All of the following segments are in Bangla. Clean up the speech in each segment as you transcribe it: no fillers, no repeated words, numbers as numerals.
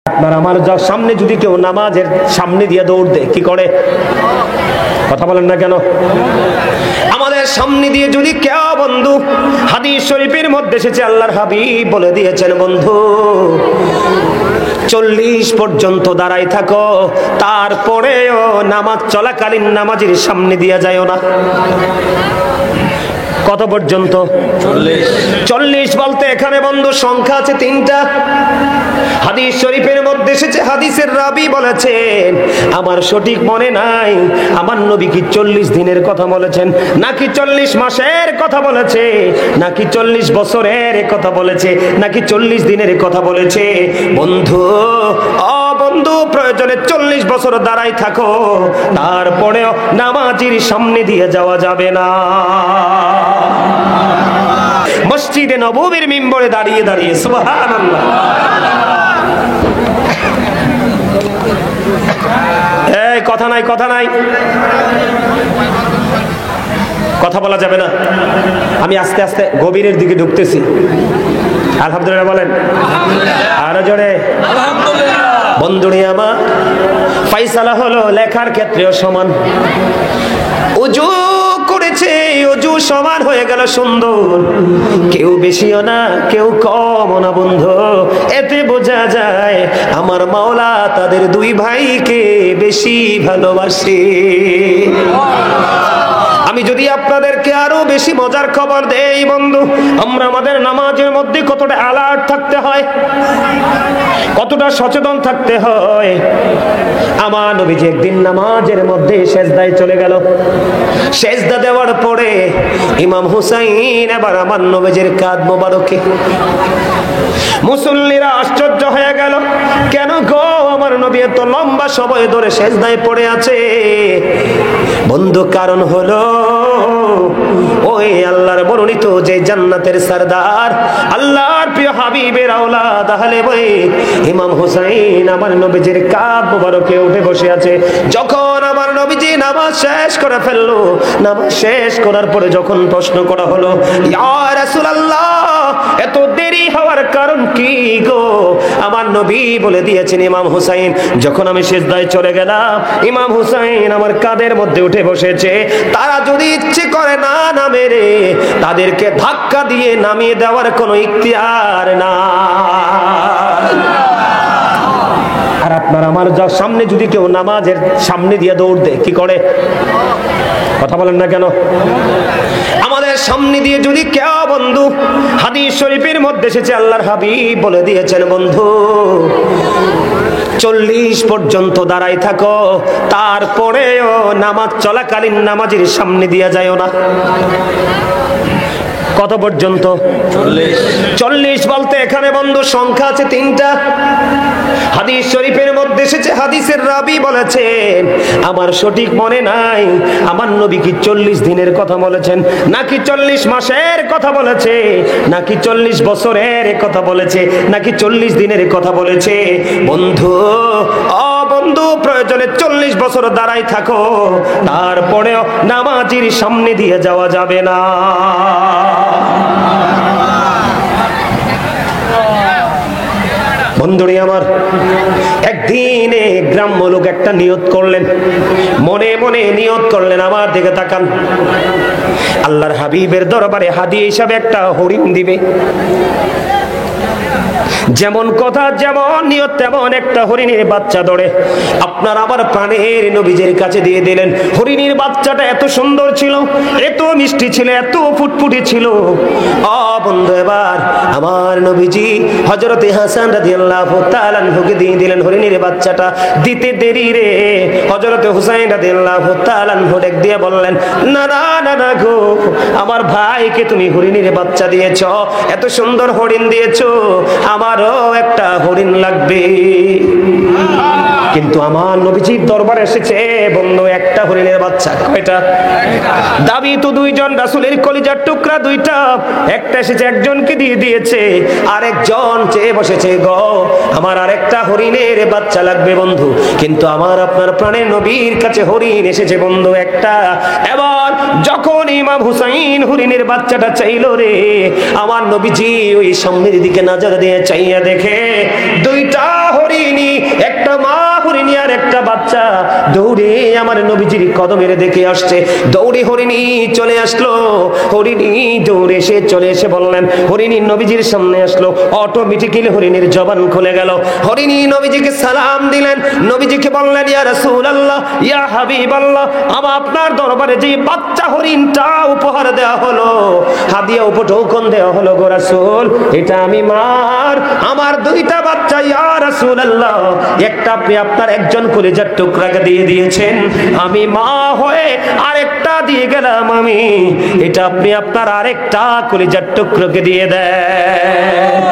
আপনার আমার সামনে যদি কেউ নামাজের সামনে দিয়ে দৌড় দেয় কি করে? কথা বলেন না কেন? আমাদের সামনে দিয়ে যদি কেউ বন্ধু, হাদিস শরীফের মধ্যে এসেছে আল্লাহর হাবিব বলে দিয়েছেন বন্ধু 40 পর্যন্ত দাঁড়াই থাকো, তারপরেও নামাজ চলাকালীন নামাজের সামনে দিয়ে যায়ও না। কত পর্যন্ত? 40 বলতে এখানে বন্ধু সংখ্যা আছে 3টা। হাদিস শরীফের মধ্যে এসেছে, হাদিসের রাবী বলেছেন আমার সঠিক মনে নাই আমার নবী কি 40 দিনের কথা বলেছেন নাকি 40 মাসের কথা বলেছে নাকি 40 বছরের কথা বলেছে নাকি 40 দিনের কথা বলেছে। বন্ধু বন্ধু প্রয়োজনে 40 বছর দাঁড়াই থাকো, তারপরেও নামাজের সামনে দিয়ে যাওয়া যাবে না। মসজিদে নববীর মিম্বরে দাঁড়িয়ে দাঁড়িয়ে সুবহানাল্লাহ, এই কথা নাই কথা নাই, কথা বলা যাবে না। আমি আস্তে আস্তে গভীরের দিকে ঢুকতেছি। আলহামদুলিল্লাহ বলেন, আরো জোরে বন্ধুরে আমার। ফাইসালা হলো লেখার ক্ষেত্রেও সমান। ওযু করেছে, ওযু সমান হয়ে গেল সুন্দর, কেউ বেশিও না কেউ কমও না বন্ধু। এতে বোঝা যায় আমার মাওলা তাদের 2 ভাইকে বেশি ভালোবাসে। আমি যদি আপনাদেরকে আরো বেশি মজার খবর দেই বন্ধু, আমরা আমাদের নামাজের মধ্যে কতটা অ্যালার্ট থাকতে হয়, কতটা সচেতন থাকতে হয়। আমার নবীজি একদিন নামাজের মধ্যে সেজদায় চলে গেল। সেজদা দেওয়ার পরে ইমাম হুসাইন এবার আমার নবীজির কাঁধ মোবারকে, মুসল্লিরা আশ্চর্য হয়ে গেল, কেন গো আমার নবী এত লম্বা সময় ধরে সেজদায় পড়ে আছে? বন্ধু কারণ হলো ওই আল্লাহর বর্ণিত যে জান্নাতের সরদার, আল্লাহর প্রিয় হাবিবের আওলাদ আহলে বাইত ইমাম হুসাইন আমার নবীজির কাঁধ মোবারকে উঠে বসে আছে। যখন আমার নবীজি নামাজ শেষ করে ফেললো, নামাজ শেষ করার পরে যখন প্রশ্ন করা হলো ইয়া রাসূলুল্লাহ এত দেরি হওয়ার কারণ কি গো? আমার নবী বলে দিয়েছেন ইমাম হুসাইন যখন আমি সিজদায় চলে গেলাম, ইমাম হুসাইন আমার কাঁধের মধ্যে উঠে বসেছে। তারা যদি ইচ্ছে করে না নামে রে, তাদেরকে ধাক্কা দিয়ে নামিয়ে দেওয়ার কোনো ইখতিয়ার না। আর আপনার আমার সামনে যদি কেউ নামাজের সামনে দিয়ে দৌড় দেয় কি করে? কথা বলেন না কেন? আমাদের সামনে দিয়ে যদি কেউ বন্ধু, হাদিস শরীফের মধ্যে এসেছে আল্লাহর হাবিব বলে দিয়েছেন বন্ধু 40 পর্যন্ত দাঁড়াই থাকো, তারপরেও নামাজ চলাকালীন নামাজের সামনে দিয়ে যায়ও না। কত পর্যন্ত? 40 বলতে এখানে বন্ধু সংখ্যা আছে 3টা। হাদিস শরীফের মধ্যে এসেছে, হাদিসের রাবী বলেছেন আমার সঠিক মনে নাই আমার নবী কি 40 দিনের কথা বলেছেন নাকি 40 মাসের কথা বলেছে নাকি 40 বছরের কথা বলেছে নাকি 40 দিনের কথা বলেছে। বন্ধু বন্ধু প্রয়োজনে 40 বছর দাঁড়াই থাকো, তারপরেও নামাজের সামনে দিয়ে যাওয়া যাবে না। বন্ধুরে আমার, একদিন গ্রাম্য লোক একটা নিয়ত করলেন, মনে মনে নিয়ত করলেন, আমার দিকে তাকান, আল্লাহর হাবিবের দরবারে হাদিয়া হিসাবে একটা হরিণ দিবে। যেমন কথা যেমন নিয়ত তেমন একটা হরিণের বাচ্চা ধরে আপনার আবার প্রাণের নবীজির কাছে দিয়ে দিলেন। হরিণের বাচ্চাটা এত সুন্দর ছিল, এত মিষ্টি ছিল, এত ফুটফুটে ছিল। বন্ধু এবার আমার নবীজি হযরতে হাসান রাদিয়াল্লাহু তাআলা আনহুকে দিয়ে দিলেন হরিণের বাচ্চাটা। দিতে দেরি রে হযরতে হুসাইন রাদিয়াল্লাহু তাআলা আনহু ডাক দিয়ে বললেন না না না না গো, আমার ভাইকে তুমি হরিণের বাচ্চা দিয়েছো, এত সুন্দর হরিণ দিয়েছো, আমারও একটা হরিণ লাগবে। কিন্তু আমার নবীজির দরবারে এসেছে বন্ধু একটা হরিণের বাচ্চা। কয়টা? দাবি তো 2 জন, রাসূলের কলিজার টুকরা 2টা। একটা এসেছে একজনকে দিয়ে দিয়েছে, আরেকজন চেয়ে বসেছে গো আমার আরেকটা হরিণের বাচ্চা লাগবে বন্ধু। কিন্তু আমার আপনার প্রাণের নবীর কাছে হরিণ এসেছে বন্ধু একটা। এবার যখন ইমাম হুসাইন হরিণের বাচ্চাটা চাইলো রে, আমার নবীজি ওই সামনের দিকে নজর দিয়ে চাইয়া দেখে 2টা হরিণই বাচ্চা দৌড়ে আমার নবীজির কদমের দেখে আসছে। দৌড়ে হরিণী চলে আসলো, হরিণী দৌড়ে এসে চলে এসে বললেন, হরিণী নবীজির সামনে আসলো, অটোমেটিক্যালি হরিণীর জবান খুলে গেল। হরিণী নবীজিকে সালাম দিলেন, নবীজিকে বললেন, ইয়া রাসূলুল্লাহ, ইয়া হাবিবাল্লাহ, আপনার দরবারে যে বাচ্চা হরিণটা উপহার দেওয়া হলো, হাদিয়া উপঢৌকন দেওয়া হলো গো রাসূল, এটা আমি মার, আমার দুইটা বাচ্চা ইয়া রাসূলুল্লাহ, একটা আপনি আপনার একজন কলিজার টুকরাকে দিয়ে দিয়েছেন, আমি মা হয়ে আরেকটা দিয়ে গেলাম আমি, এটা আপনি আপনার আরেকটা কলিজার টুকরাকে দিয়ে দেন।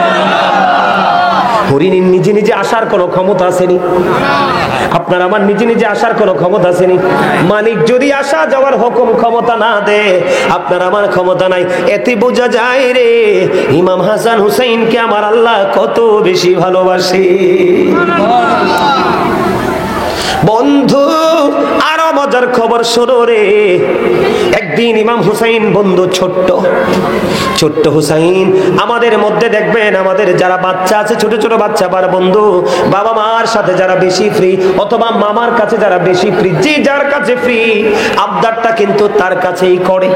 হরিণীর নিজে নিজে আসার কোনো ক্ষমতা আসেনি, আপনার আমার নিজে নিজে আসার কোনো ক্ষমতা আসেনি। মালিক যদি আসা যাওয়ার হুকুম ক্ষমতা না দে, আপনার আমার ক্ষমতা নাই। এতে বোঝা যায় রে ইমাম হাসান হুসাইনকে আমার আল্লাহ কত বেশি ভালোবাসে। বন্ধু আরো মজার খবর শোনো রে, একদিন ইমাম হুসাইন, বন্ধু ছোট্ট হুসাইন, আমাদের মধ্যে দেখবেন আমাদের যারা বাচ্চা আছে, ছোট ছোট বাচ্চা, আমার বন্ধু বাবা মার সাথে যারা বেশি ফ্রি, অথবা মামার কাছে যারা বেশি ফ্রি, যে যার কাছে ফ্রি আবদারটা কিন্তু তার কাছেই করে।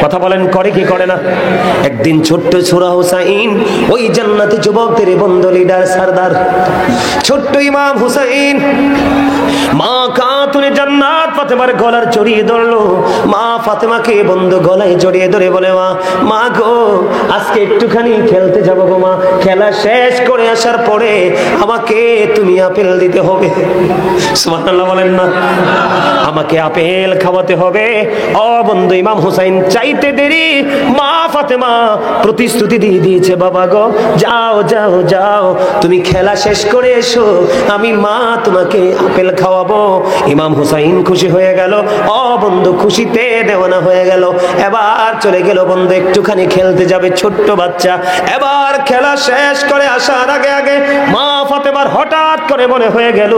কথা বলেন, করে কি করে না? একদিন ছোট্ট ছোড়া হুসাইন, ওই জান্নাতি যুবকদের বন্ধু, লিডার, সরদার ছোট্ট ইমাম হুসাইন মা খাতুনে জান্নাত ফাতেমার গলার জড়িয়ে ধরলো। মা ফাতেমাকে বন্ধু গলায় জড়িয়ে ধরে বলে, মা গো, আজকে একটুখানি খেলতে যাবো গো মা, খেলা শেষ করে আসার পরে আমাকে তুমি আপেল দিতে হবে। সুবহানাল্লাহ বলেন না, আমাকে আপেল খাওয়াতে হবে। ও বন্ধু, ইমাম হুসাইন চাইতে দেরি মা ফাতেমা প্রতিশ্রুতি দিয়ে দিয়েছে, বাবা গো, যাও যাও যাও, তুমি খেলা শেষ করে এসো, আমি মা তোমাকে আপেল খাওয়াবো। ইমাম হুসাইন খুশি হয়ে গেল। ও বন্ধু, খুশিতে দেওয়ানা হয়ে গেল। এবার চলে গেল বন্ধু, একটুখানি খেলতে যাবে, ছোট্ট বাচ্চা। এবার খেলা শেষ করে আসার আগে আগে মা ফাতেমার হঠাৎ করে মনে হয়ে গেল,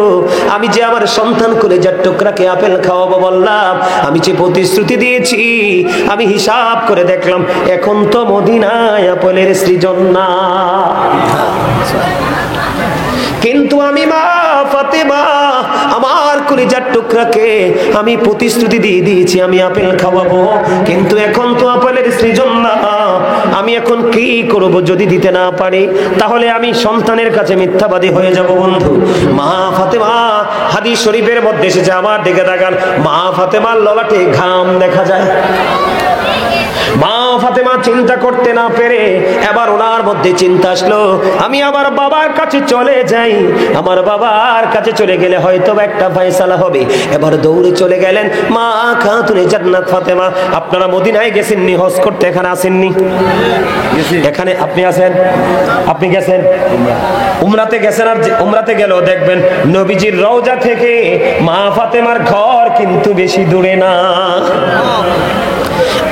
আমি যে আমার সন্তান কলিজার টুকরাকে আপেল খাওয়াবো বললাম, আমি যে প্রতিশ্রুতি দিয়েছি, আমি হিসাব করে দেখলাম এখন তো মদিনায় আপেলের সৃজন না, কিন্তু আমি মা ফাতেমা আমার কলিজার টুকরাকে আমি প্রতিশ্রুতি দিয়ে দিয়েছি আমি আপেল খাওয়াবো, কিন্তু এখন তো আপেলের সৃজন না। আমি এখন কি করব? যদি দিতে না পারি তাহলে আমি সন্তানের কাছে মিথ্যাবাদী হয়ে যাব। বন্ধু, মা ফাতেমা, হাদিস শরীফের মধ্যে এসেছে, আমার দিকে তাকান, মা ফাতেমার ললাটে ঘাম দেখা যায়। মা ফাতেমা চিন্তা করতে না পেরে এবার ওনার মধ্যে চিন্তা আসলো, আমি আমার বাবার কাছে চলে যাই, আমার বাবার কাছে চলে গেলে হয়তো একটা ফয়সালা হবে। এবার দৌড়ে চলে গেলেন মা খাতুনে জান্নাত ফাতেমা। আপনারা মদিনায় গেছেননি, হজ করতে এখানে আসেননি? এখানে আপনি আছেন, আপনি গেছেন উমরাতে গেছেন, আর উমরাতে গেলেও দেখবেন নবীজির রওজা থেকে মা ফাতেমার ঘর কিন্তু বেশি দূরে না।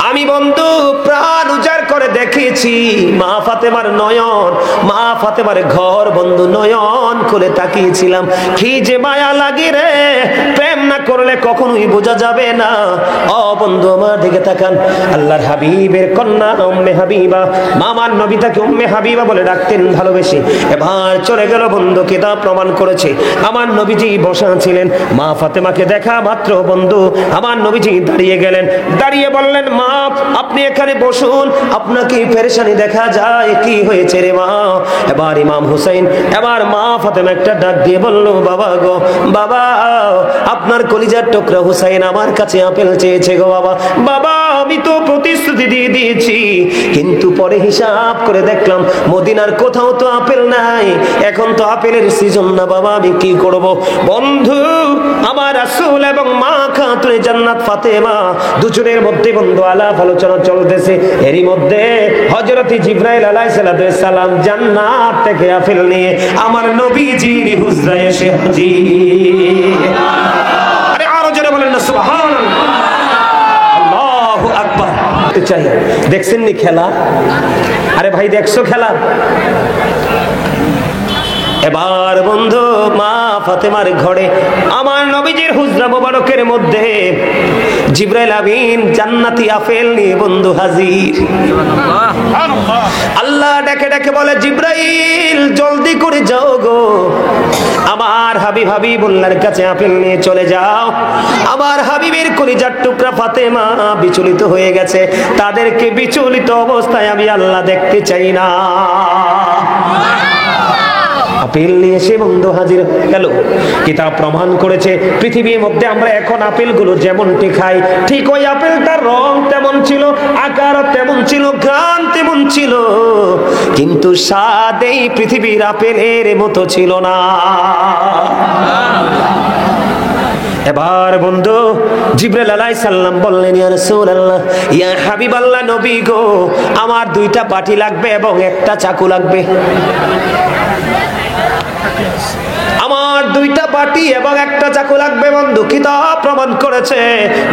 আমি বন্ধু প্রাণ উজাড় করে দেখেছি মা ফাতেমার নয়ন, মা ফাতেমার ঘর বন্ধু নয়ন খুলে তাকিয়েছিলাম, কি যে মায়া লাগে রে, প্রেম না করলে কখনোই বোঝা যাবে না। ও বন্ধু, আমার দিকে তাকান, আল্লাহর হাবিবের কন্যা উম্মে হাবিবা, মামার নবী তাকে উম্মে হাবিবা বলে ডাকতেন ভালোবেসে। এবার চলে গেল বন্ধু, কিতাব প্রমাণ করেছে আমার নবীজি বসা ছিলেন, মা ফাতেমাকে দেখা মাত্র বন্ধু আমার নবীজি দাঁড়িয়ে গেলেন, দাঁড়িয়ে বললেন, মা আপনি এখানে বসুন, আপনাকে পেরেশানি দেখা যায়, কি হয়েছে রে মা? এবার ইমাম হুসাইন, এবার মা ফাতেমা একটা ডাক দিয়ে বলল, বাবা গো, বাবা আপনার কলিজার টুকরা হুসাইন আমার কাছে আপেল চেয়েছে গো বাবা। বাবা আমি তো প্রতিশ্রুতি দিয়ে দিয়েছি, কিন্তু পরে হিসাব করে দেখলাম মদিনার কোথাও তো আপেল নাই, এখন তো আপেলের সিজন না বাবা, আমি কি করব? বন্ধু আমার রাসূল এবং মা খাতুনে জান্নাত ফাতেমা দুজনের মধ্যে বন্ধু আলাপ আলোচনা চলতেছে। এরই মধ্যে হযরত জিবরাইল আলাইহিস সালাম জান্নাত থেকে আপেল নিয়ে আমার নবীজির হুজরায় এসে হাজির। আরে আরো জোরে বলেন না সুবহানাল্লাহ, আল্লাহু আকবার। চাই দেখছেন নি খেলা? আরে ভাই দেখছো খেলা? এবার বন্ধু মা ফাতেমার ঘরে আমার নবীজির হুজরা মোবারকের মধ্যে জিবরাইল আমিন জান্নাতি আপেল নিয়ে বন্ধু হাজির। আল্লাহ ডেকে ডেকে বলে, জিবরাইল জলদি করে যাও গো, আমার হাবিব হাবিবুল্লাহর কাছে আপেল নিয়ে চলে যাও। আমার হাবিবের কলিজার টুকরা ফাতেমা বিচলিত হয়ে গেছে, তাদেরকে বিচলিত অবস্থায় আমি আল্লাহ দেখতে চাই না। আপেল নিয়ে এসে বন্ধু হাজির হয়ে গেল। কিতাব প্রমাণ করেছে পৃথিবীর মধ্যে আমরা এখন আপেলগুলো যেমনটি খাই, ঠিক ওই আপেলটার রং তেমন ছিল, আকার তেমন ছিল, ঘ্রাণ তেমন ছিল, কিন্তু স্বাদ এই পৃথিবীর আপেলের মতো ছিল না। এবার বন্ধু জিবরাইল আলাইহিস সালাম বললেন, ইয়া রাসূলুল্লাহ, ইয়া হাবিবাল্লাহ, নবী গো, আমার 2টা বাটি লাগবে এবং একটা চাকু লাগবে। আমার 2টা বাটি এবং একটা চাকু লাগবে। বন্ধু কিতাব প্রমাণ করেছে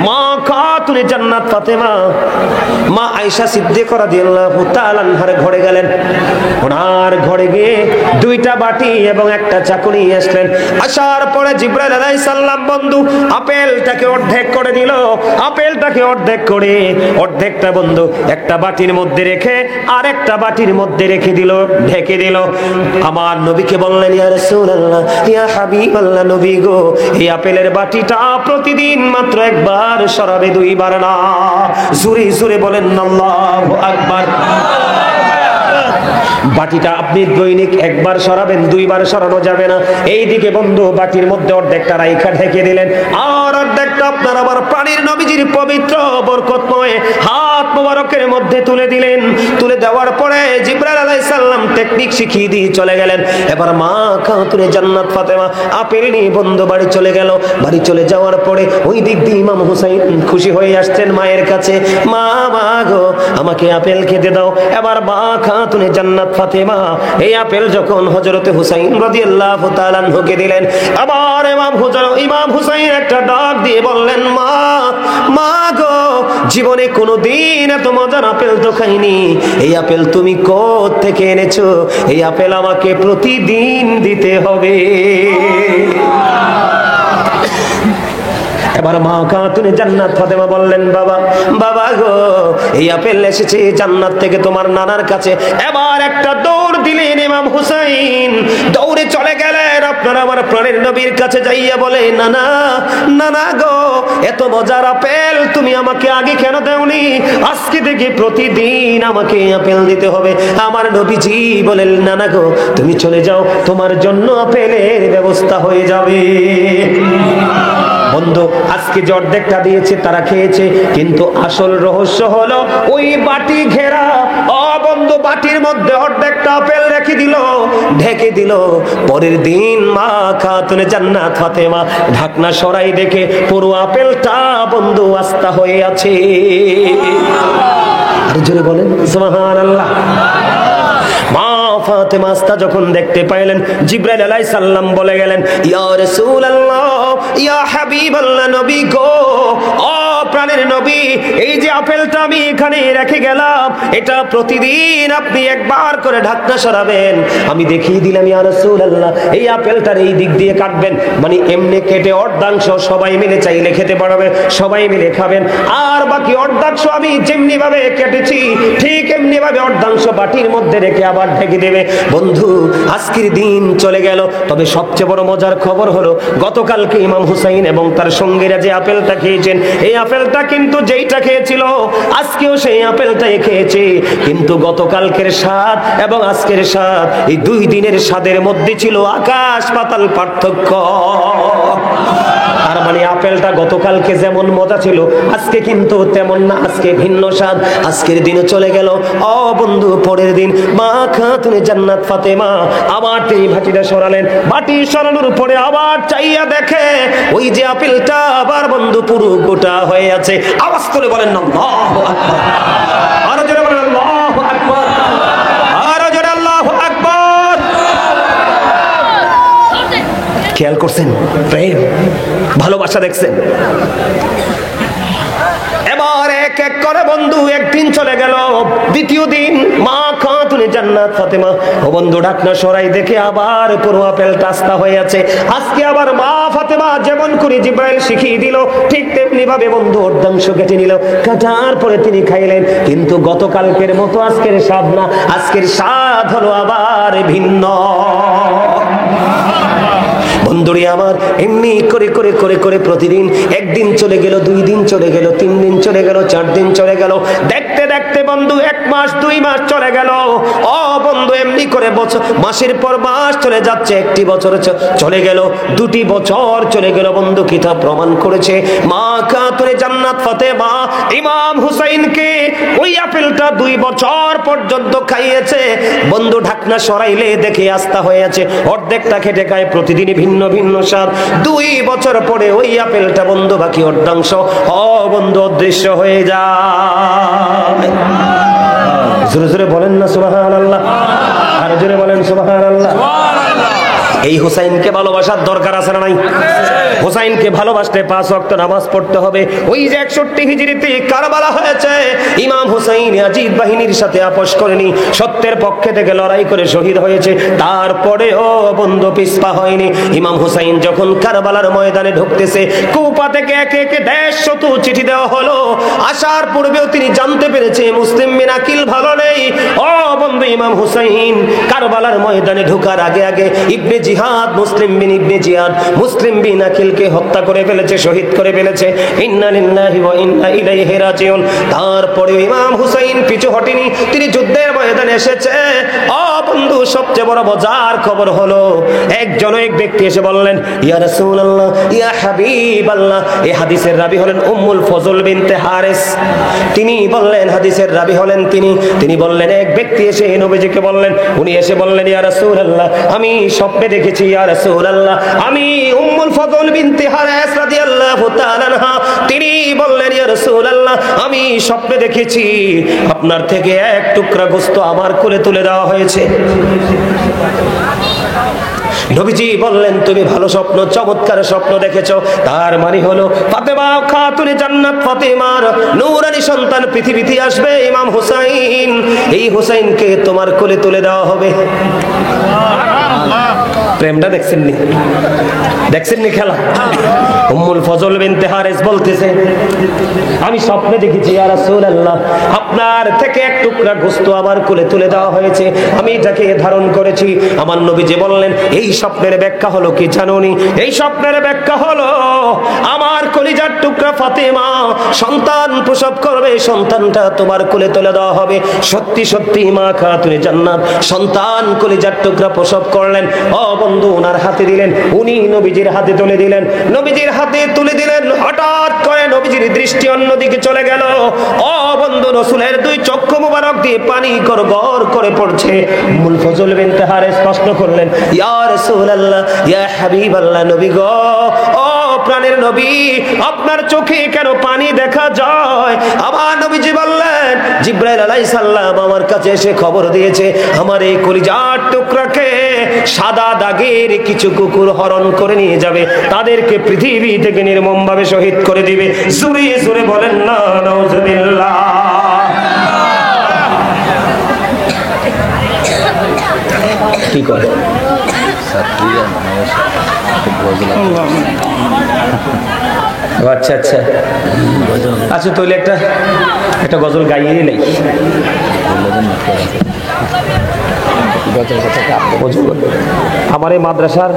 মা খাতুনে জান্নাত ফাতেমা, মা আয়েশা সিদ্দিকা রাদিয়াল্লাহু তাআলা আনহার ঘরে গেলেন। ওনার ঘরে গিয়ে 2টা বাটি এবং একটা চাকু নিয়ে আসলেন। আসার পরে জিবরাইল আলাইহিস সালাম বন্ধু আপেলটাকে অর্ধেক করে দিল। আপেলটাকে অর্ধেক করে অর্ধেকটা বন্ধু একটা বাটির মধ্যে রেখে আর একটা বাটির মধ্যে রেখে দিল, ঢেকে দিল। আমার নবীকে বললেন, ইয়া রাসূলুল্লাহ, ইয়া হাবিবাল্লাহ, নবী গো, এই আপেলের বাটিটা প্রতিদিন মাত্র একবার সরাবে, 2বার না। জোরে জোরে বলেন আল্লাহু আকবার। বাটিটা আপনি দৈনিক একবার সরাবেন, 2বার সরানো যাবে না। এইদিকে বন্ধু বাটির মধ্যে অর্ধেকটা রাইখা ঢেকে দিলেন, আর অর্ধেকটা আপনার আবার প্রাণীর নবীজির পবিত্র বরকতময় হাত মোবারকের মধ্যে তুলে দিলেন। তুলে দেওয়ার পরে জিবরাইল আলাইহিস সালাম টেকনিক শিখিয়ে দিয়ে চলে গেলেন। এবার মা খাতুনে জান্নাত ফাতেমা আপেল নিয়ে বন্ধু বাড়ি চলে গেল। বাড়ি চলে যাওয়ার পরে ওই দিক দিয়ে ইমাম হুসাইন খুশি হয়ে আসছেন মায়ের কাছে, মা মা গো, আমাকে আপেল খেতে দাও। এবার মা খাতুনে জান্নাত ফাতেমা এই আপেল যখন হযরতে হুসাইন রাদিয়াল্লাহু তাআলা আনহুকে দিলেন, আবার ইমাম হুসাইন একটা ডাক দিয়ে বললেন, মা মা গো, জীবনে কোনোদিন এত মজার আপেল তো খাইনি। এই আপেল তুমি কোথা থেকে এনেছো? এই আপেল আমাকে প্রতিদিন দিতে হবে। এবার মা খাতুনে জান্নাত ফাতেমা বললেন, বাবা বাবা গো, এই আপেল এসেছে জান্নাত থেকে তোমার নানার কাছে। এবার একটা দৌড় দিলেন ইমাম হুসাইন, দৌড়ে চলে গেলেন আপনার আমার প্রাণের নবীর কাছে, যাইয়া বলে, নানা নানা গো, এত মজার আপেল তুমি আমাকে আগে কেন দেওনি? আজকে থেকে প্রতিদিন আমাকে আপেল দিতে হবে। আমার নবীজি বলেন, নানা গো, তুমি চলে যাও, তোমার জন্য আপেলের ব্যবস্থা হয়ে যাবে। বন্ধু আজকে যে অর্ধেকটা দিয়েছে তারা খেয়েছে, কিন্তু আসল রহস্য হলো ওই বাটি ঘেরা। ও বন্ধু, বাটির মধ্যে অর্ধেকটা আপেল রেখে দিল, ঢেকে দিল। পরের দিন মা খাতুনে জান্নাত ফাতেমা ঢাকনা সরাই দেখে পুরো আপেলটা বন্ধু আস্তা হয়ে আছে। আর জোরে বলেন সুবহানাল্লাহ। মা ফাতেমা আস্তা যখন দেখতে পাইলেন, জিবরাইল আলাইহিস সালাম বলে গেলেন, ইয়া রাসূলুল্লাহ, ইয়া হাবিবাল্লাহ, নবী গো, ও প্রাণের নবী, এই যে আপেলটা আমি এখানে রেখে গেলাম, এটা প্রতিদিন আপনি একবার করে ঢাকনা সরাবেন। আমি দেখিয়ে দিলাম, ইয়া রাসূলুল্লাহ, এই আপেলটার এই দিক দিয়ে কাটবেন, মানে এমনি কেটে অর্ধাংশ সবাই মিলে চাইলে খেতে পারবে, সবাই মিলে খাবেন। আর বাকি অর্ধাংশ আমি যেমনি ভাবে কেটেছি ঠিক এমনি ভাবে অর্ধাংশ বাটির মধ্যে রেখে আবার ঢেকে দেবে। বন্ধু আজকের দিন চলে গেল, তবে সবচেয়ে বড় মজার খবর হলো গতকালকে ইমাম হুসাইন এবং তার সঙ্গীরা যে আপেলটা খেয়েছেন, এই আপেলটা কিন্তু যেইটা খেয়েছিল আজকেও সেই আপেলটাই খেয়েছে, কিন্তু গতকালকের স্বাদ এবং আজকের স্বাদ, এই 2 দিনের স্বাদের মধ্যে ছিল আকাশ পাতাল পার্থক্য। তার মানে আপেলটা গতকালকে যেমন মজা ছিল আজকে কিন্তু তেমন না, আজকে ভিন্ন স্বাদ। আজকের দিনে চলে গেল। ও বন্ধু, পরের দিন মা খাতুনে জান্নাত ফাতেমা আবার তিনি বাটিটা সরালেন। বাটি সরানোর পরে আবার চাইয়া দেখে ওই যে আপেলটা আবার বন্ধু পুরো গোটা হয়ে আছে। আওয়াজ করে বলেন না আল্লাহু আকবার, আরো জোরে বলেন আল্লাহু আকবার, আরো জোরে আল্লাহু আকবার। খেয়াল করছেন প্রেম ভালোবাসা দেখছেন? এবার এক এক করে বন্ধু একদিন চলে গেল। দ্বিতীয় দিন মা খাতুনে জান্নাত ফাতেমা ও বন্ধু ঢাকনা সরাই দেখে আবার পুরো আপেলটা আস্তা হয়ে আছে। আজকে আবার মা ফাতেমা যেমন করে জিবরাইল শিখিয়ে দিল ঠিক তেমনি ভাবে বন্ধু অর্ধাংশ কেটে নিল। কাটার পরে তিনি খাইলেন, কিন্তু গতকালকের মতো আজকের স্বাদ না, আজকের স্বাদ হলো আবার ভিন্ন। বন্ধুরি আমার, এমনি করে করে করে করে প্রতিদিন একদিন চলে গেল, 2 দিন চলে গেল, 3 দিন চলে গেল, 4 দিন চলে গেল, দেখতে দেখতে বন্ধু 1 মাস 2 মাস চলে গেল। ও বন্ধু, এমনি করে বছর, মাসের পর মাস চলে যাচ্ছে, 1টি বছর চলে গেল, 2টি বছর চলে গেল। বন্ধু কিতাব প্রমাণ করেছে মা খাতুনে জান্নাত ফাতেমা ইমাম হুসাইনকে ওই আপেলটা 2 বছর পর্যন্ত খাইয়েছে। বন্ধু ঢাকনা সরাইলে দেখে আস্থা হয়ে আছে, অর্ধেকটা খেটে খায়, প্রতিদিনই ভিন্ন ভিন্ন স্বাদ। 2 বছর পরে ওই আপেলটা বন্ধু বাকি অর্ধাংশ বন্ধু অদৃশ্য হয়ে যায়। জোরে জোরে বলেন না সুবহানাল্লাহ, আর জোরে বলেন সুবহানাল্লাহ। এই হুসাইনকে ভালোবাসার দরকার আছে না নাই? হুসাইনকে ভালোবাসতে 5 ওয়াক্ত নামাজ পড়তে হবে। ওই যে 61 হিজরিতে কারবালা হয়েছে, ইমাম হুসাইন ইয়াজিদ বাহিনীর সাথে আপোষ করেনি, সত্যের পক্ষে থেকে লড়াই করে শহীদ হয়েছে। তারপরেও বন্ধু পিছপা হয়নি। ইমাম হুসাইন যখন কারবালার ময়দানে ঢুকতেছে, কুফা থেকে একে একে 150 চিঠি দেওয়া হলো। আসার পূর্বেও তিনি জানতে পেরেছে মুসলিম বিন আকিল ভালো নেই। ও বন্ধু, ইমাম হুসাইন কারবালার ময়দানে ঢোকার আগে আগে ইবনে জিহাদ, মুসলিম বিন ইবনে জিহাদ, মুসলিম বিন আকিলকে হত্যা করে ফেলেছে, শহীদ করে ফেলেছে। ইন্না লিল্লাহি ওয়া ইন্না ইলাইহি রাজিউন। তারপরে ইমাম হুসাইন পিছু হটেনি, তিনি যুদ্ধের ময়দানে এসেছে। ও বন্ধু, সবচেয়ে বড় মজার খবর হলো এক ব্যক্তি এসে বললেন, ইয়া রাসূলুল্লাহ, ইয়া হাবিবাল্লাহ। এই হাদিসের রাবী হলেন উম্মুল ফজল বিনতে হারিস। তিনি বললেন, হাদিসের রাবী হলেন তিনি বললেন, এক ব্যক্তি এসে নবীজিকে বললেন, উনি এসে বললেন, ইয়া রাসূলুল্লাহ, আমি স্বপ্নে দেখেছি, ইয়া রাসূলুল্লাহ, আমি উম্মুল ফজল বিনতে হারিস রাদিয়াল্লাহু তাআলা আনহা। তিনি বললেন, ইয়া রাসূলুল্লাহ, আমি স্বপ্নে দেখেছি আপনার থেকে 1 টুকরা গোশত আমার কোলে তুলে দেওয়া হয়েছে। নবীজি বললেন, তুমি ভালো স্বপ্ন, চমৎকার স্বপ্ন দেখেছো। তার মানে হলো ফাতেমা খাতুনে জান্নাত, ফাতেমার নূরানী সন্তান পৃথিবীতে আসবে, ইমাম হুসাইন। এই হুসাইনকে তোমার কোলে তুলে দেওয়া হবে। প্রেমটা দেখছেননি খেলা? উম্মুল ফজল বিনতে হারিস বলতেছে, আমি স্বপ্নে দেখেছি ইয়া রাসূলুল্লাহ, আপনার থেকে 1 টুকরা গোশত আমার কোলে তুলে দেওয়া হয়েছে, আমি এটাকে ধারণ করেছি। আমার নবীজি বললেন, এই স্বপ্নের ব্যাখ্যা হলো কি জানোনি? এই স্বপ্নের ব্যাখ্যা হলো আমার কলিজার টুকরা ফাতেমা সন্তান প্রসব করবে, সন্তানটা তোমার কোলে তুলে দেওয়া হবে। সত্যি সত্যি মা খাতুনে জান্নাত সন্তান কলিজার টুকরা প্রসব করলেন। ও বন্ধু, ওনার হাতে দিলেন, উনি নবীজির হাতে তুলে দিলেন। নবীজির হাতে তুলে দিলেন, হঠাৎ করে নবীজির দৃষ্টি অন্যদিকে চলে গেল। ও বন্ধু, রাসূলের 2 চক্ষু মুবারক দিয়ে পানি গড়গড় করে পড়ছে। উম্মুল ফজল বিনতে হারিস প্রশ্ন করলেন, ইয়া রাসূলুল্লাহ, ইয়া হাবিবাল্লাহ, নবী গো, ও প্রাণের নবী, আপনার চোখে কেন পানি দেখা যায়? আমার নবীজি বললেন, জিবরাইল আলাইহিস সালাম আমার কাছে এসে খবর দিয়েছে, আমার এই কলিজার টুকরাকে সাদা দাগের কিছু কুকুর হরণ করে নিয়ে যাবে, তাদেরকে পৃথিবী থেকে নির্মমভাবে শহীদ করে দিবে। জোরে জোরে বলেন না নাউজুবিল্লাহ। কি করে? আচ্ছা আচ্ছা আচ্ছা, তাহলে একটা গজল গাইয়ে নেই। আমার এই মাদ্রাসার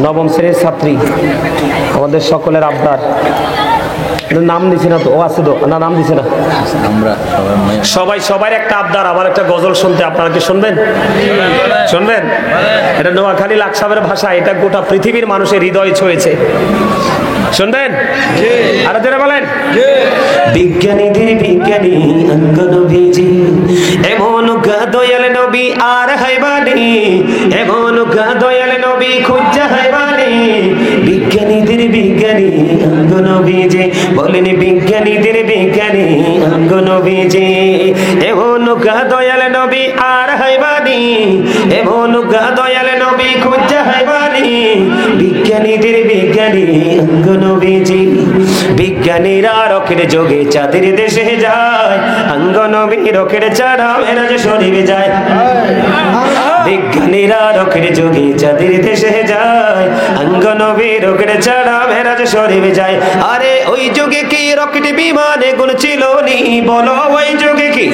9ম শ্রেণীর ছাত্রী, আমাদের সকলের আবদার, নাম দিছে না তো? ও আছে তো না? নাম দিছে না? আমরা সবাই একটা আবদার, আমার একটা গজল শুনতে। আপনারা কি শুনবেন? এটা নোয়াখালী লাকসামের ভাষা, এটা গোটা পৃথিবীর মানুষের হৃদয় ছুঁয়েছে। শুনবেন? আর যারা বলেন, বিজ্ঞানীদের বিজ্ঞানী অঙ্গ নবীজি, এমন দয়াল নবী আর হাইবানি, এমন দয়াল নবী খুঁজা হাইবানি। বিজ্ঞানীদের বিজ্ঞানী অঙ্গ নবীজি, বলেন বিজ্ঞানীদের বিজ্ঞানী অঙ্গ নবীজি, এমন দয়াল নবী আর হাইবানি, এমন দয়াল নবী খুঁজা হাইবানি। বিজ্ঞানীদের বিজ্ঞানী অঙ্গ নবীজি, বিজ্ঞানীরা রকেট যোগে চাঁদের দেশে যায়, অঙ্গ নবী রকেট ছাড়া মেরাজ শরীফে যায়। বিজ্ঞানীরা রকেট যোগে চাঁদের দেশে যায়, অঙ্গ নবী রকেট ছাড়া মেরাজ শরীফে যায়। আরে ওই যুগে কি রকেট বিমানে গুণ ছিল নি? বলো ওই যুগে কি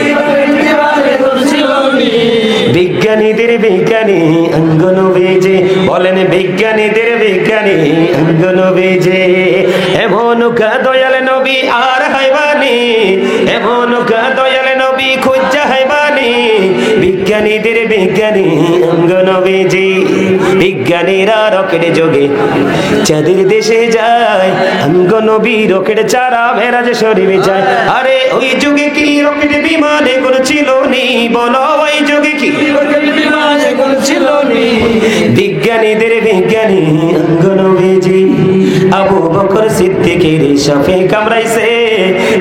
বিজ্ঞানীদের বিজ্ঞানী অঙ্গ নবী যে, বলেন বিজ্ঞানীদের বিজ্ঞানী অঙ্গ নবী যে। এমন দয়াল নবী আর হাইবানি, এমন দয়াল নবী খুঁজা হাইবানি, বিজ্ঞানীদের বিজ্ঞানী অঙ্গ নবী যে। বিজ্ঞানীরা রকেট যোগে চাঁদের দেশে যায়, অঙ্গ নবী রকেট ছাড়া মেরাজ শরীফে যায়। আরে ওই যুগে কি রকেট বিমানে গুণ ছিল নি? বলো ওই যুগে কি বিজ্ঞানীদের বিজ্ঞানী অঙ্গ নবী যে। আবু বকর সিদ্দিকের সাপে কামড়াইছে,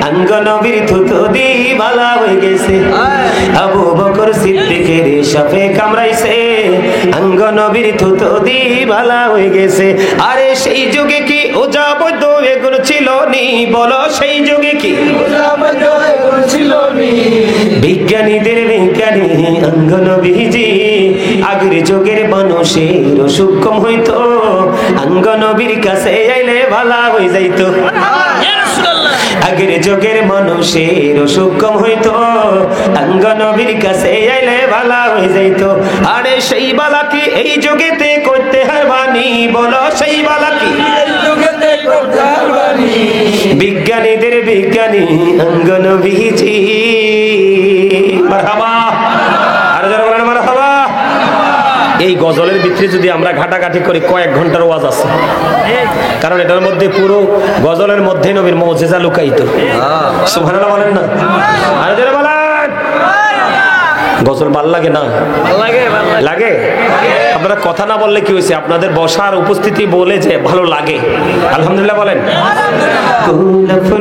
অঙ্গ নবীর থুতু দি ভালা হয়ে গেছে। আবু বকর সিদ্দিকের সাপে কামড়াইছে, অঙ্গ নবীর থুতু দি ভালা হয়ে গেছে। আরে সেই যুগে কি ওজা বৈদ্য এগুলো ছিল নি? বলো সেই যুগে কি ছিল নি? বিজ্ঞানীদের বিজ্ঞানী অঙ্গ নবীজি। আগের যুগের মানুষের অসুখ কম হইতো, অঙ্গ নবীর কাছে আইলে ভালা হয়ে যাইতো। আগের যুগের মানুষের অসুখ কম হইতো, অঙ্গ নবীর কাছে আইলে ভালা হয়ে যাইতো। আরে সেই বালা কি এই যুগেতে করতে হারবানি? বলো সেই বালা কি বিজ্ঞানীদের বিজ্ঞানী অঙ্গ নবীজি। মারহাবা, আর যারা বলেন মারহাবা। এই গজলের ভিতরে যদি আমরা ঘাটাঘাটি করি কয়েক ঘন্টার ওয়াজ আছে, কারণ এটার মধ্যে পুরো গজলের মধ্যে নবীর মুজিজা লুকায়িত। সুবহানাল্লাহ বলেন না? আর যারা বলেন গজল ভাল লাগে না? লাগে? আপনারা কথা না বললে কি হয়েছে? আপনাদের বসার উপস্থিতি বলে যে ভালো লাগে। আলহামদুলিল্লাহ বলেন।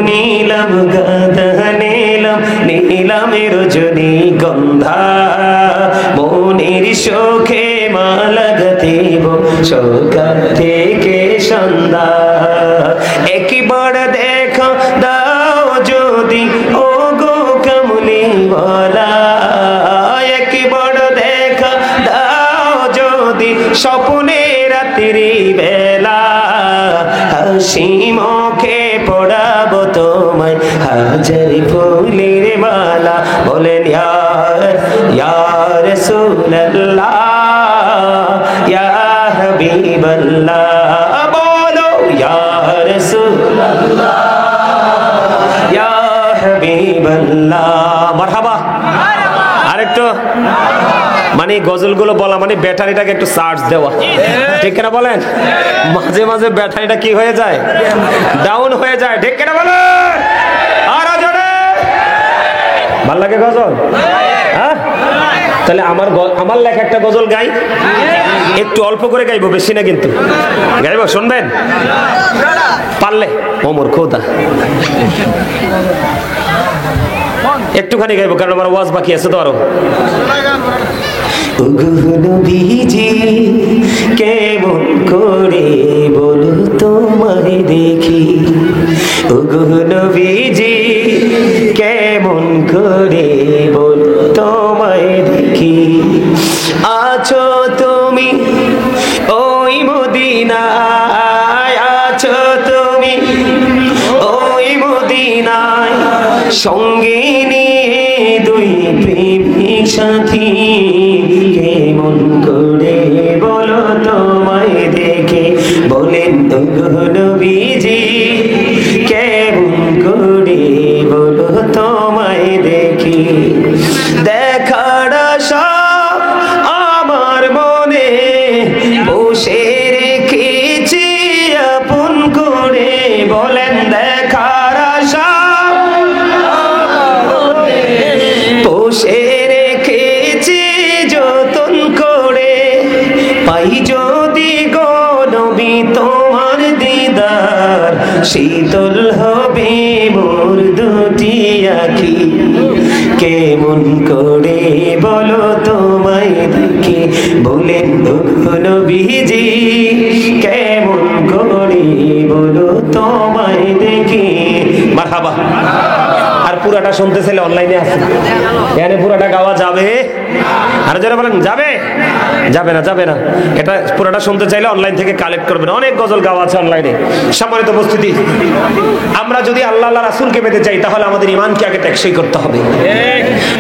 নীলাম গাদা নীলাম নীলামের রজনী গন্ধা, মনের শোকে মালা গাঁথিব সকাল থেকে সন্ধ্যা। একবার দেখা দাও যদি ও গো কামলি বলা, স্বপ্নে রাত্রি বেলা, হাসি মুখে পড়াবো তোমায় হাজার ফুলের মালা। বলেন ইয়া রাসূলুল্লাহ ইয়া হাবিবাল্লাহ, বলো ইয়া রাসূলুল্লাহ ইয়া হাবিবাল্লাহ। মারহাবা। আরেকটু মানে গজলগুলো বলা মানে ব্যাটারিটাকে একটু চার্জ দেওয়া, ঠিক কিনা বলেন? মাঝে মাঝে ব্যাটারিটা কি হয়ে যায়? ডাউন হয়ে যায়, ঠিক কিনা বলেন? আর জোরে ভাল লাগে গজল? হ্যাঁ, তাহলে আমার লেখা একটা গজল গাই, একটু অল্প করে গাইবো, বেশি না কিন্তু গাইবো, শুনবেন পারলে? ওমর খোদা একটুখানি গাইবো, কারণ আমার ওয়াজ বাকি আছে তো আরো। নবীজি কেমন করে বলো তোমায় দেখি, ওগো নবীজি কেমন করে বলো তোমায় দেখি। আছো তুমি ওই মদিনায়, আছো তুমি ওই মদিনায়, সঙ্গে নিয়ে দুই প্রেমিক সাথী, কেমন করে বলো তোমায় দেখে। বলেন ওগো নবীজি কেমন করে বলো তোমায় দেখি। দেখার আশা আমার মনে বসে রেখেছি আপন করে। বলেন দেখার আশা বসে রেখেছি যতন করে। পাই যদি গো নবী তোমার দিদার, শীতল হবে মোর দুটি আখি। কেমন করে বলো তোমায় দেখি। বলেন ওগো নবীজি কেমন করে বলো তোমায় দেখি। মারহাবা। আর পুরাটা শুনতে চাইলে অনলাইনে আছে, এখানে পুরাটা গাওয়া যাবে? আর যারা বলেন যাবে, যাবে না, যাবে না। এটা পুরাটা শুনতে চাইলে অনলাইন থেকে কালেক্ট করবেন, অনেক গজল গাওয়া আছে অনলাইনে। সম্মানিত উপস্থিতি, আমরা যদি আল্লাহ আল্লাহ রাসূলকে পেতে চাই তাহলে আমাদের ঈমানকে আগে টেকসই করতে হবে,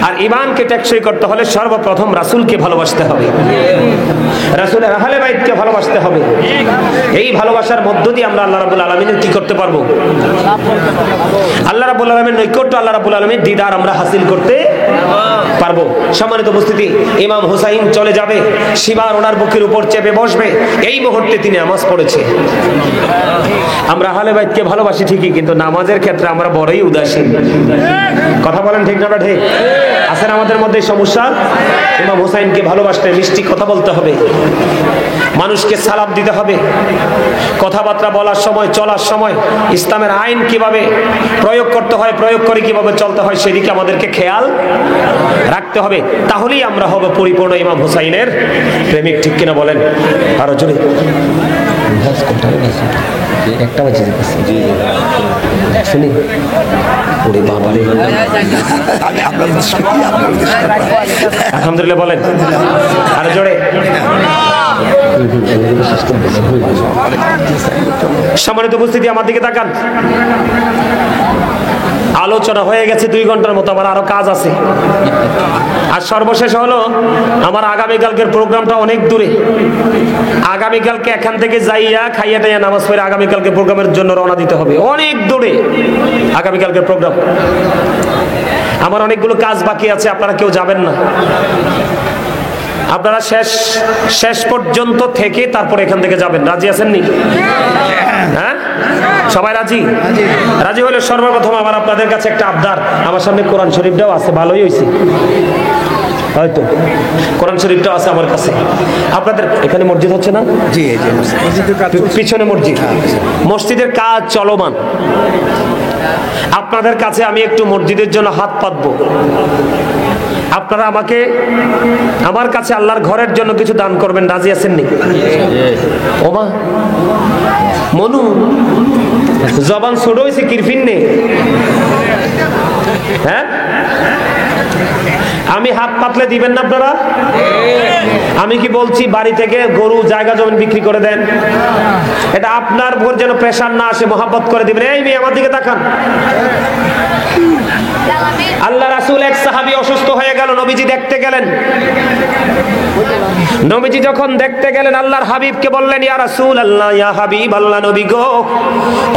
আর ঈমানকে টেকসই করতে হলে সর্বপ্রথম রাসূলকে ভালোবাসতে হবে, রাসূলের আহলে বাইতকে ভালোবাসতে হবে। এই ভালোবাসার মধ্য দিয়ে আমরা আল্লাহ রাব্বুল আলামিনের কি করতে পারবো? আল্লাহ রাব্বুল আলামিনের নৈকট্য, আল্লাহ রাব্বুল আলামিনের দিদার আমরা হাসিল করতে পারবো। সম্মানিত উপস্থিতি, ইমাম হুসাইন চলে যাবে, সীমার ওনার বুকের উপর চেপে বসবে, এই মুহূর্তে তিনি নামাজ পড়েছে। আমরা আহলে বাইতকে ভালোবাসি ঠিকই, কিন্তু নামাজের ক্ষেত্রে আমরা বড়ই উদাসীন। কথা বলেন ঠিক না ঠিক? আছেন আমাদের মধ্যে সমস্যা। ইমাম হুসাইনকে ভালোবাসতে মিষ্টি কথা বলতে হবে, মানুষকে সালাম দিতে হবে, কথাবার্তা বলার সময়, চলার সময় ইসলামের আইন কিভাবে প্রয়োগ করতে হয়, প্রয়োগ করে কিভাবে চলতে হয় সেদিকে আমাদেরকে খেয়াল রাখতে হবে। তাহলেই আমরা হব পরিপূর্ণ ইমাম হুসাইনের প্রেমিক। ঠিক কিনা বলেন? আরো জোরে। একটা বাজে শুনি ওরে বাবারে, আলহামদুলিল্লাহ বলেন আরো জোরে। সম্মানিত উপস্থিতি, আমার দিকে তাকান। আলোচনা হয়ে গেছে 2 ঘন্টার মতো, আমার আরো কাজ আছে। আর সর্বশেষ হলো আমার আগামীকালকের প্রোগ্রামটা অনেক দূরে। আগামীকালকে এখান থেকে যাইয়া খাইয়া টাইয়া নামাজ পড়ে আগামীকালকে প্রোগ্রামের জন্য রওনা দিতে হবে, অনেক দূরে আগামীকালকের প্রোগ্রাম। আমার অনেকগুলো কাজ বাকি আছে, আপনারা কেউ যাবেন না। আপনারা শেষ পর্যন্ত থেকে তারপর এখান থেকে যাবেন। রাজি আছেন নি? হ্যাঁ, সবাই রাজি? রাজি হলে সর্বপ্রথম আমার আপনাদের কাছে একটা আবদার। আমার সামনে কোরআন শরীফটাও আছে, ভালোই হয়েছে হয়তো, কোরআন শরীফটাও আছে আমার কাছে। আপনাদের এখানে মসজিদ হচ্ছে না? জি, পিছনে মসজিদ, মসজিদের কাজ চলমান। আপনাদের কাছে আমি একটু মসজিদের জন্য হাত পাতবো। আপনারা আমাকে আমার কাছে আল্লাহর ঘরের জন্য কিছু দান করবেন। রাজি আছেন নি? ওমা মনু জবান ছোট হয়েছে, কিরফিন নেই। হ্যাঁ, আমি হাত পাতলে দিবেন না আপনারা? আমি কি বলছি বাড়ি থেকে গরু জায়গা জমি বিক্রি করে দেন? এটা আপনার উপর যেন প্রেশার না আসে, মহাব্বত করে দিবেন। এই মেয়ে আমার দিকে তাকান। আল্লাহ রাসূল এক সাহাবী অসুস্থ হয়ে গেল, নবীজি দেখতে গেলেন। নবীজি যখন দেখতে গেলেন আল্লাহর হাবিবকে বললেন, ইয়া রাসূলুল্লাহ, ইয়া হাবিব আল্লাহ, নবী গো,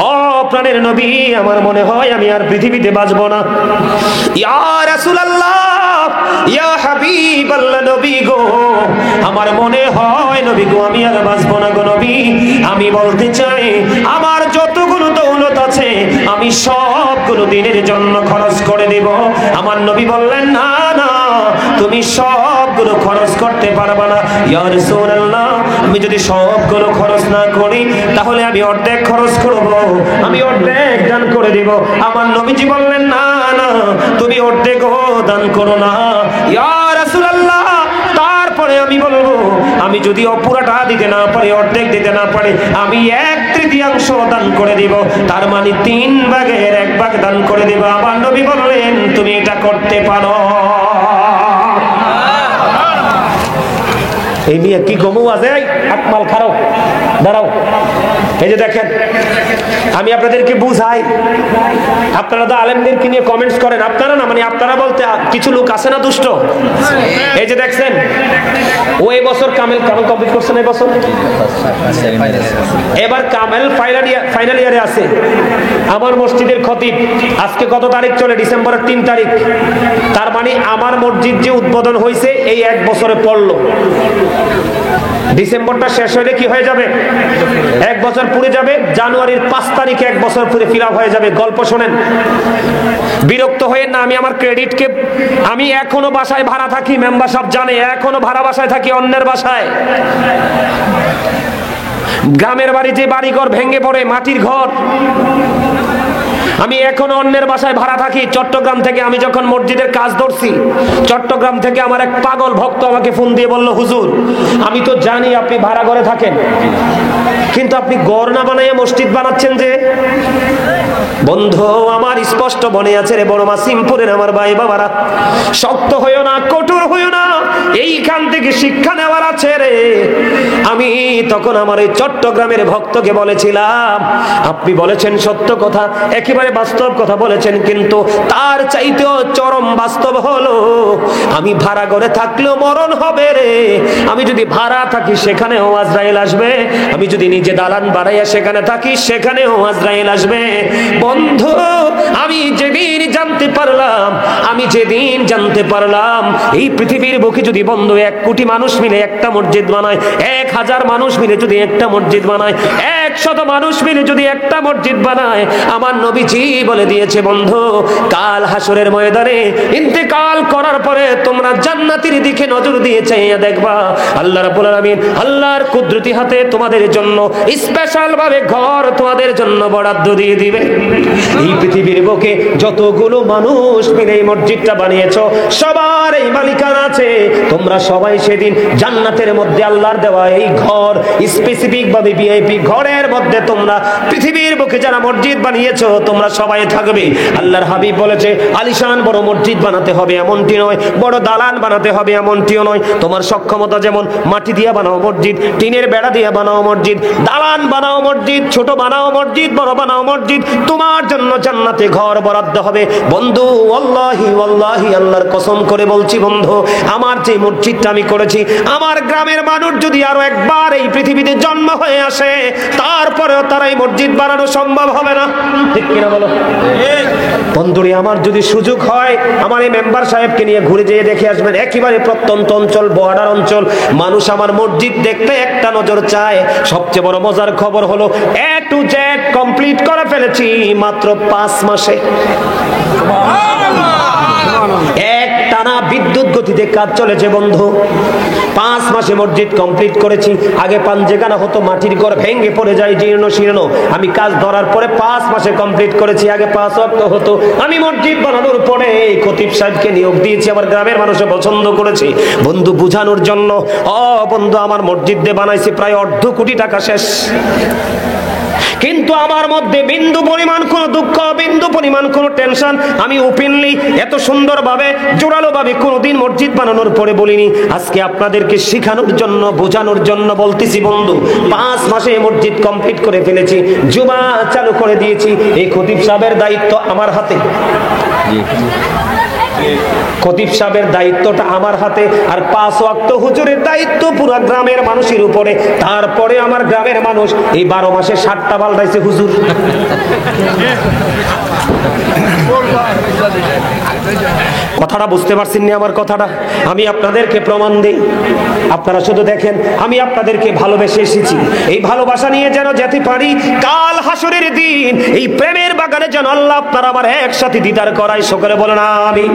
ও প্রাণের নবী, আমার মনে হয় আমি আর পৃথিবীতে বাঁচব না। ইয়া রাসূলুল্লাহ, ইয়া হাবিব আল্লাহ, নবী গো, আমার মনে হয় নবী গো আমি আর বাঁচব না গো নবী। আমি বলতে চাই আমার যতগুলো দৌলত আছে আমি সবগুলো দিনের জন্য খরচ করে দেব। আমার নবী বললেন, না না, তুমি সবগুলো খরচ করতে পারবে না। ইয়া রাসূলুল্লাহ, আমি যদি সবগুলো খরচ না করি তাহলে আমি অর্ধেক খরচ করব, আমি অর্ধেক দান করে দেব। আমার নবীজি বললেন, না না, তুমি অর্ধেকও দান করো না। ইয়া রাসূলুল্লাহ, তারপরে আমি বলবো আমি যদি পুরাটা দিতে না পারি, অর্ধেক দিতে না পারি, আমি 1/3 দান করে দিব, তার মানে 3 ভাগের 1 ভাগ দান করে দিব। আমার নবী বললেন, তুমি এটা করতে পারো। এই নিয়ে কি গমু আছে? আকমাল খারাপ, দাঁড়াও। এই যে দেখেন, আমি আপনাদেরকে বুঝাই, আপনারা তো আলেমদেরকে নিয়ে কমেন্টস করেন। আপনারা না, মানে আপনারা বলতে কিছু লোক আছে না দুষ্ট। এই যে দেখছেন, ও এই বছর কামেল কমপ্লিট করছে না, এই বছর এবার কামেল ফাইনাল ইয়ারে আছে। আমার মসজিদের খতিব আজকে কত তারিখ চলে? ডিসেম্বরের 3 তারিখ। তার মানে আমার মসজিদ যে উদ্বোধন হয়েছে এই 1 বছরে পড়লো। ডিসেম্বরটা শেষ হলে কি হয়ে যাবে? 1 বছর পুরে যাবে। জানুয়ারির 5 তারিখে 1 বছর পুরে ফিল আপ হয়ে যাবে। গল্প শোনেন, বিরক্ত হয়ে না। আমি আমার ক্রেডিটকে, আমি এখনো বাসায় ভাড়া থাকি, মেম্বার সব জানে, এখনো ভাড়া বাসায় থাকি, অন্যের বাসায়। গ্রামের বাড়ি যে বাড়িঘর ভেঙে পড়ে, মাটির ঘর, আমি এখনো অন্যের বাসায় ভাড়া থাকি। চট্টগ্রাম থেকে আমি যখন মসজিদের কাজ ধরছি, চট্টগ্রাম থেকে আমার এক পাগল ভক্ত আমাকে ফোন দিয়ে বলল, হুজুর আমি তো জানি আপনি ভাড়া ঘরে থাকেন, কিন্তু কিন্তু আপনি গড় না বানাইয়া মসজিদ বানাচ্ছেন যে। বন্ধু আমার স্পষ্ট মনে আছে রে বড় মাসিমপুরের আমার ভাই বাবারা, শক্ত হইও না, কঠোর হইও না, এইখান থেকে শিক্ষা নেওয়ার আছে রে। আমি তখন আমার এই চট্টগ্রামের ভক্তকে বলেছিলাম, আপনি বলেছেন সত্য কথা, একেবারে বাস্তব কথা বলেছেন, কিন্তু তার চাইতেও চরম বাস্তব হলো আমি ভাড়া ঘরে থাকলেও মরণ হবে রে। আমি যদি ভাড়া থাকি সেখানেও আজরাইল আসবে, আমি যদি নিজে দালান বাড়াইয়া সেখানে থাকি সেখানেও আজরাইল আসবে। বন্ধু আমি যেদিন জানতে পারলাম এই পৃথিবীর বুকে যদি বন্ধু 1 কোটি মানুষ মিলে একটা মসজিদ বানায়, 1000 মানুষ মিলে যদি একটা মসজিদ বানায়, 100 মানুষ মিলে যদি একটা মসজিদ বানায়, আমার নবীজি বলে দিয়েছে বন্ধু কাল হাসরের ময়দানে ইন্তেকাল করার পরে তোমরা জান্নাতের দিকে নজর দিয়ে চাইয়া দেখবা আল্লাহ রাব্বুল আলামিন আল্লাহর কুদরতি হাতে তোমাদের জন্য স্পেশাল ভাবে ঘর তোমাদের জন্য বরাদ্দ দিয়ে দিবে। এই পৃথিবীর বুকে যতগুলো মানুষ মিলে এই মসজিদটা বানিয়েছো সবার এই মালিকানা আছে। তোমরা সবাই সেদিন জান্নাতের মধ্যে আল্লাহর দেওয়া এই ঘর স্পেসিফিক ভাবে ভিআইপি ঘরের মধ্যে তোমরা পৃথিবীর বুকে যারা মসজিদ বানিয়েছো তোমরা সবাই থাকবে। আল্লাহর হাবিব বলেছে আলিশান বড় মসজিদ বানাতে হবে এমনটি নয়, বড় দালান বানাতে হবে এমনটিও নয়। তোমার সক্ষমতা যেমন মাটি দিয়ে বানাও মসজিদ, টিনের বেড়া দিয়ে বানাও মসজিদ, দালান বানাও মসজিদ, ছোট বানাও মসজিদ, বড় বানাও মসজিদ, তোমার জন্য জান্নাতে ঘর বরাদ্দ হবে। বন্ধু ওয়াল্লাহি ওয়াল্লাহি আল্লাহর কসম করে বলছি বন্ধু, আমার যে মসজিদটা আমি করেছি, আমার গ্রামের মানুষ যদি আরো একবার এই পৃথিবীতে জন্ম হয়ে আসে তারপরেও তারা এই মসজিদ বানানো সম্ভব হবে না। ঠিক কিনা বলো বন্ধুরে? আমার যদি সুযোগ হয় আমার এই মেম্বার সাহেবকে নিয়ে ঘুরে যেয়ে দেখে আসবেন, একেবারে প্রত্যন্ত অঞ্চল, বর্ডার অঞ্চল, মানুষ আমার মসজিদ দেখতে একটা নজর চায়। সবচেয়ে বড় মজার খবর হলো A to Z কমপ্লিট করে ফেলেছি মাত্র 5 মাসে। এক টানা বিদ্যুৎ গতিতে কাজ চলেছে বন্ধু, 5 মাসে মসজিদ কমপ্লিট করেছি। আগে পাঞ্জেখানা হতো, মাটির ঘর ভেঙে পড়ে যায় জীর্ণ শীর্ণ, আমি কাজ ধরার পরে 5 মাসে কমপ্লিট করেছি। আগে 5 ওয়াক্ত হতো, আমি মসজিদ বানানোর পরে খতিব সাহেবকে নিয়োগ দিয়েছি, আমার গ্রামের মানুষে পছন্দ করেছে বন্ধু বুঝানোর জন্য। বন্ধু আমার মসজিদ দিয়ে বানাইছি প্রায় 1.5 কোটি টাকা শেষ, কিন্তু আমার মধ্যে বিন্দু পরিমাণ কোনো দুঃখ, বিন্দু পরিমাণ কোনো টেনশন আমি ওপেনলি এত সুন্দরভাবে জোরালো ভাবে কোনোদিন মসজিদ বানানোর পরে বলিনি। আজকে আপনাদেরকে শেখানোর জন্য, বোঝানোর জন্য বলতেছি বন্ধু, 5 মাসে মসজিদ কমপ্লিট করে ফেলেছি, জুমা চালু করে দিয়েছি। এই খতিব সাহেবের দায়িত্ব আমার হাতে, খতিব সাহেবের দায়িত্বটা আমার হাতে, আর 5 ওয়াক্ত হুজুরের দায়িত্ব পুরো গ্রামের মানুষের উপরে। তারপরে আমার গ্রামের মানুষ এই 12 মাসে 7টা পাল্টাইছে হুজুর। কথাটা বুঝতে পারছেন না আমার কথাটা? আমি আপনাদেরকে প্রমাণ দিই, আপনারা শুধু দেখেন আমি আপনাদেরকে ভালোবেসে এসেছি। এই ভালোবাসা নিয়ে যেন যেতে পারি কাল হাসরের দিন এই প্রেমের বাগানে যেন আল্লাহ আপনারা আমার একসাথে দিদার করায়। সকলে বলেন আমিন।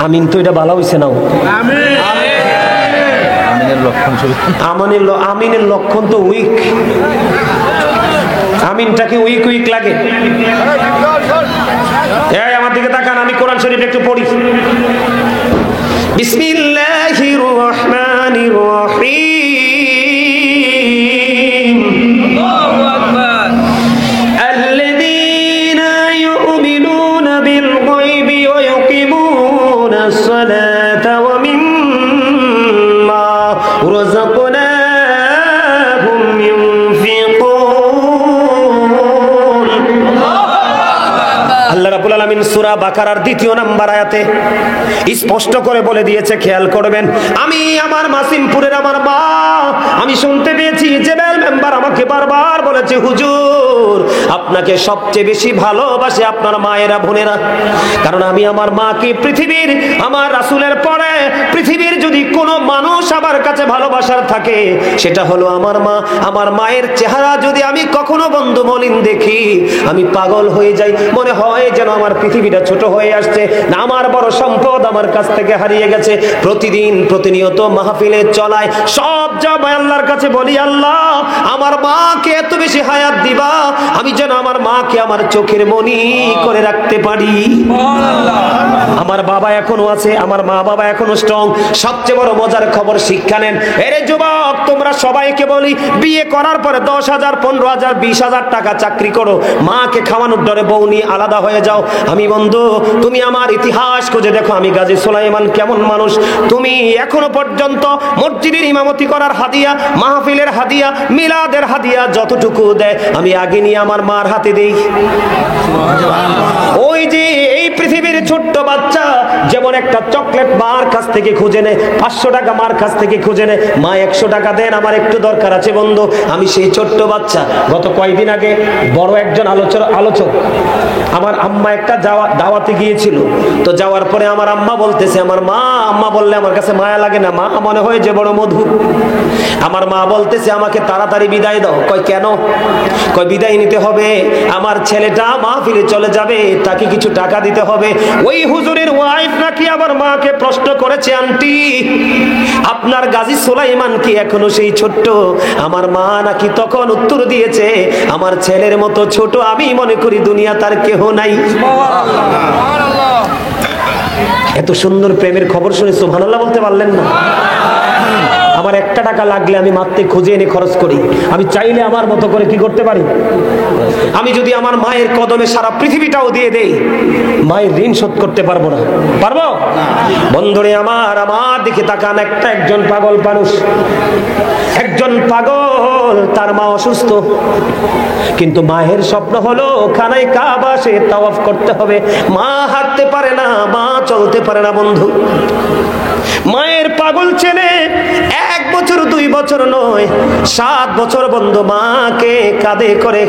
আমিন তো এটা ভালো হইছে না? আমিনের লক্ষণ তো উইক। আমিনটাকে উইক উইক লাগে। এই আমার দিকে তাকান, আমি কোরআন শরীফ একটু পড়ি। বিসমিল্লাহির রহমানির রহিম। আল্লাহু আকবার। আল্লাযীনা ইউমিনুনা বিল গায়বি ওয়া ইউকিমুনাস সালাতা ওয়া মিম্মা রাযাকনাহুম ইউনফিকুন। আল্লাহ রাব্বুল আলামিন সূরা বাকারার 2 নম্বর আয়াতে স্পষ্ট করে বলে দিয়েছে, খেয়াল করবেন। আমি আমার মাসিমপুরের আমার মা, আমি শুনতে পেয়েছি জেবেল মেম্বার আমাকে বারবার বলেছে, হুজুর আপনাকে সবচেয়ে বেশি ভালোবাসে আপনার মায়েরা, বোনেরা। কারণ আমি আমার মাকে পৃথিবীর, আমার রাসূলের পরে পৃথিবীর যদি কোনো মানুষ আমার কাছে ভালোবাসার থাকে সেটা হলো আমার মা। আমার মায়ের চেহারা যদি আমি কখনো বন্ধু মলিন দেখি আমি পাগল হয়ে যাই, মনে হয় যেন আমার পৃথিবীটা ছোট হয়ে আসছে, না আমার বড় সম্পদ আমার কাছ থেকে হারিয়ে গেছে। প্রতিদিন প্রতিনিয়ত মাহফিলে চলায় সব জবাই আল্লাহর কাছে বলি, আল্লাহ আমার মাকে এত বেশি হায়াত দিবা আমি যেন যেন আমার মাকে আমার চোখের মনি করে রাখতে পারি। আমার বাবা এখনো আছে, আমার মা বাবা এখনো স্ট্রং। সবচেয়ে বড় মজার খবর, শিক্ষা নেন। এরে যুবক, তোমরা সবাইকে বলি, বিয়ে করার পরে 10,000, 15,000, 20,000 টাকা চাকরি করো, মাকে খাওয়ানোর ডরে বউ নিয়ে আলাদা হয়ে যাও। আমি বন্ধু, তুমি আমার ইতিহাস খুঁজে দেখো, আমি গাজী সুলাইমান কেমন মানুষ। তুমি এখনো পর্যন্ত মসজিদের ইমামতি করার হাদিয়া, মাহফিলের হাদিয়া, মিলাদের হাদিয়া যতটুকু দেয় আমি আগে নিয়ে আমার মার হাতে দেই। ওই যে এই পৃথিবীর ছোট্ট বাচ্চা যেমন একটা চকলেট মার কাছ থেকে খুঁজে নেয়, 500 টাকা মার কাছ থেকে খুঁজে নেয়, মা 100 টাকা দেন, আমার একটু দরকার আছে বন্ধু। আমি সেই ছোট্ট বাচ্চা। গত কয়েকদিন আগে বড় একজন আলোচক আমার আম্মা একটা দাওয়াতে গিয়েছিল। তো যাওয়ার পরে আমার আম্মা বলতেছে, আমার মা, আম্মা বললে আমার কাছে মায়া লাগে না, মা মনে হয় যে বড় মধু। আমার মা বলতেছে, আমাকে তাড়াতাড়ি বিদায় দাও। কয় কেন? কয় বিদায় নিতে হবে, আমার ছেলেটা মাহফিলে চলে যাবে, তাকে কিছু টাকা দিতে হবে। ওই হুজুরের ওয়াইফ নাকি আমার মাকে প্রশ্ন করেছে, আন্টি আপনার গাজী সুলাইমান কি এখনো সেই ছোট্ট? আমার মা নাকি তখন উত্তর দিয়েছে, আমার ছেলের মতো ছোট আমি মনে করি দুনিয়া তার কেহ নাই। এত সুন্দর প্রেমের খবর শুনে সুবহানাল্লাহ বলতে পারলেন না? আমার 1 টাকা লাগলে আমি মাত্রে খুঁজে এনে খরচ করি। আমি চাইলে আমার মতো করে কি করতে পারি? আমি যদি আমার মায়ের কদমে সারা পৃথিবীটাও দিয়ে দেই, মায়ের ঋণ শোধ করতে পারবো না। পারবো? বন্ধুরে আমার দিকে তাকান। একজন পাগল মানুষ, একজন পাগল, তার মা অসুস্থ, কিন্তু মায়ের স্বপ্ন হলো খানায় কাবা সে তাওয়াফ করতে হবে। মা হাঁটতে পারে না, মা চলতে পারে না। বন্ধু, মায়ের পাগল ছেলে 1 বছর 2 বছর নয়, 7 বছর বন্ধু মাকে কাঁধে করে